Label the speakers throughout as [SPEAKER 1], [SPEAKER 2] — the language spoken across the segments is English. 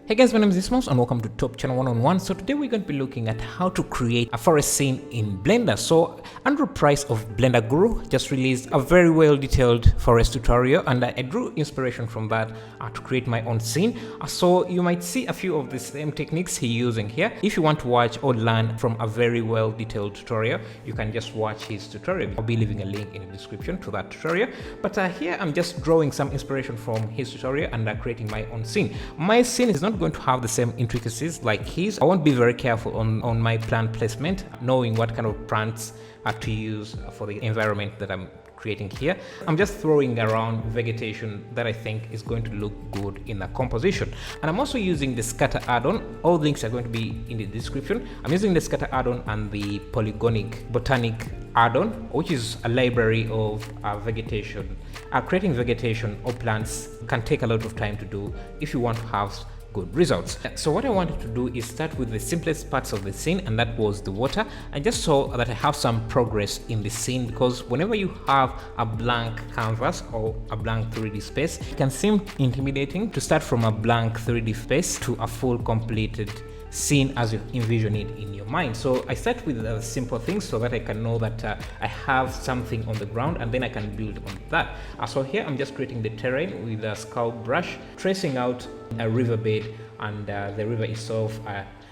[SPEAKER 1] Hey guys, my name is Ismos and welcome to Top Channel 1-on-1. So today we're going to be looking at how to create a forest scene in Blender. So Andrew Price of Blender Guru just released a very well detailed forest tutorial, and I drew inspiration from that to create my own scene. So you might see a few of the same techniques he's using here. If you want to watch or learn from a very well detailed tutorial, you can just watch his tutorial. I'll be leaving a link in the description to that tutorial. But here I'm just drawing some inspiration from his tutorial and creating my own scene. My scene is not going to have the same intricacies like his. I won't be very careful on my plant placement, knowing what kind of plants to use for the environment that I'm creating here. I'm just throwing around vegetation that I think is going to look good in the composition. And I'm also using the scatter add-on. All links are going to be in the description. I'm using the scatter add-on and the polygonic botanic add-on, which is a library of vegetation. Creating vegetation or plants can take a lot of time to do if you want to have good results. So what I wanted to do is start with the simplest parts of the scene, and that was the water. I just saw that I have some progress in the scene, because whenever you have a blank canvas or a blank 3D space, it can seem intimidating to start from a blank 3D space to a full completed scene as you envision it in your mind. So I start with simple things so that I can know that I have something on the ground, and then I can build on that. So here I'm just creating the terrain with a sculpt brush, tracing out a riverbed and the river itself.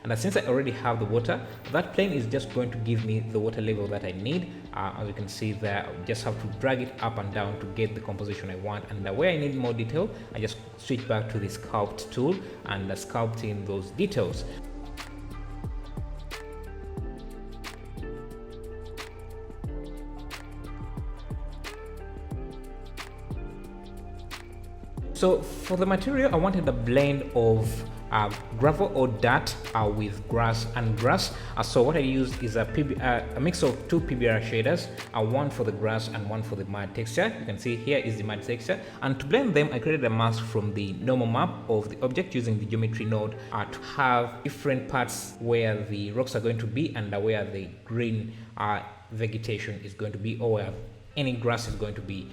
[SPEAKER 1] And since I already have the water, that plane is just going to give me the water level that I need. As you can see there, I just have to drag it up and down to get the composition I want. And where I need more detail, I just switch back to the sculpt tool and sculpt in those details. So for the material, I wanted a blend of gravel or dirt with grass and grass. So what I used is a mix of two PBR shaders, one for the grass and one for the mud texture. You can see here is the mud texture, and to blend them I created a mask from the normal map of the object using the geometry node to have different parts where the rocks are going to be and where the green vegetation is going to be, or where any grass is going to be.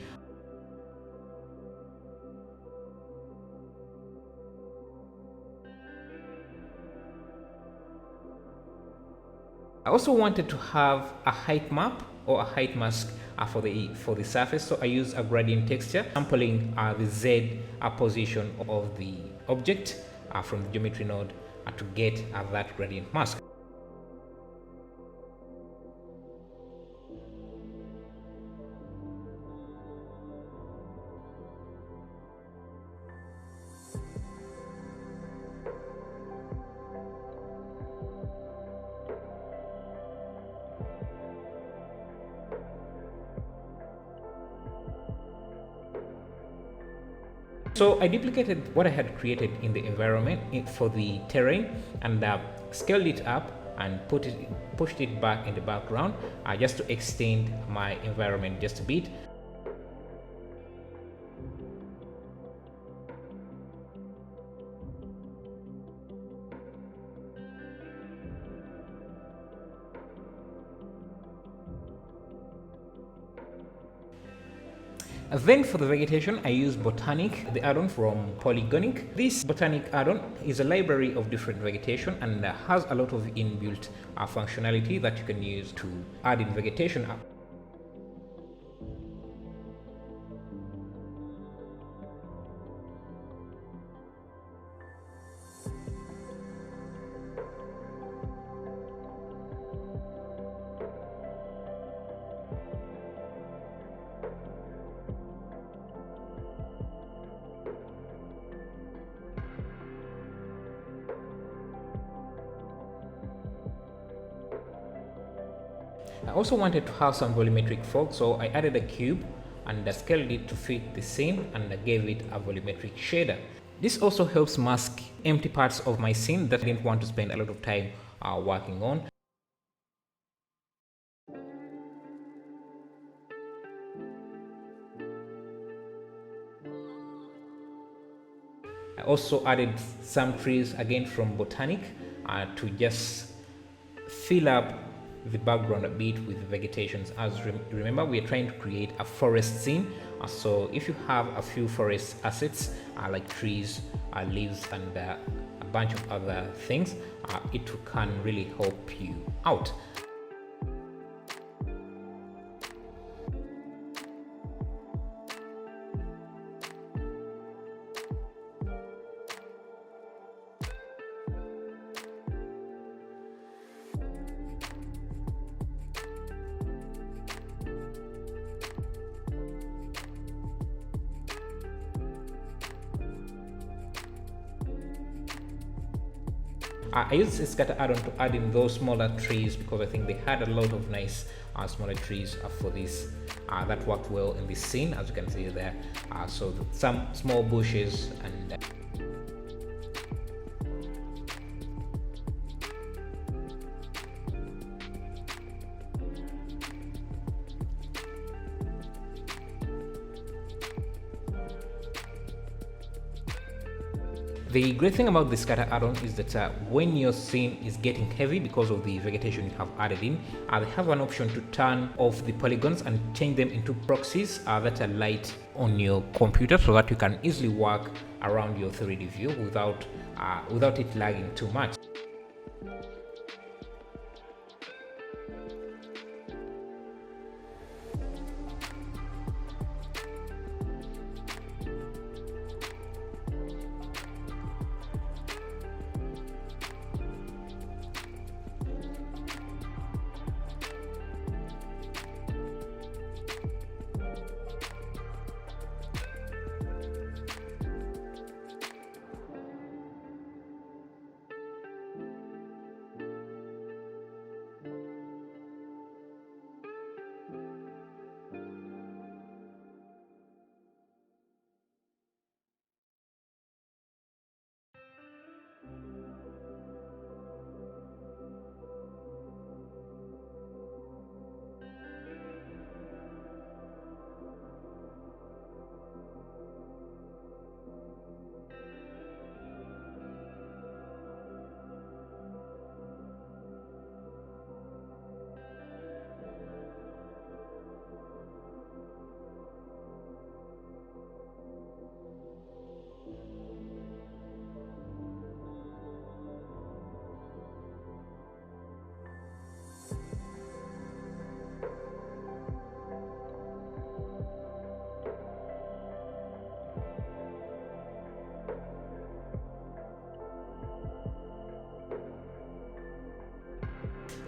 [SPEAKER 1] I also wanted to have a height map or a height mask for the surface, so I use a gradient texture, sampling the Z position of the object from the geometry node to get that gradient mask. So I duplicated what I had created in the environment for the terrain and scaled it up and pushed it back in the background just to extend my environment just a bit. Then for the vegetation, I use Botanic, the add-on from Polygonic. This Botanic add-on is a library of different vegetation and has a lot of inbuilt functionality that you can use to add in vegetation. I also wanted to have some volumetric fog, so I added a cube and scaled it to fit the scene and gave it a volumetric shader. This also helps mask empty parts of my scene that I didn't want to spend a lot of time working on. I also added some trees again from Botanic to just fill up the background a bit with vegetations. As remember, we are trying to create a forest scene So if you have a few forest assets like trees, leaves, and a bunch of other things, it can really help you out. I used this scatter add-on to add in those smaller trees because I think they had a lot of nice smaller trees for this that worked well in this scene, as you can see there. So some small bushes and the great thing about the scatter add-on is that when your scene is getting heavy because of the vegetation you have added in, they have an option to turn off the polygons and change them into proxies that are light on your computer, so that you can easily work around your 3D view without it lagging too much.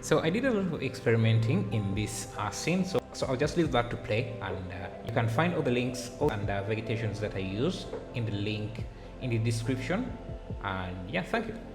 [SPEAKER 1] So I did a lot of experimenting in this scene, so I'll just leave that to play, and you can find all the links and vegetations that I use in the link in the description. And yeah, thank you.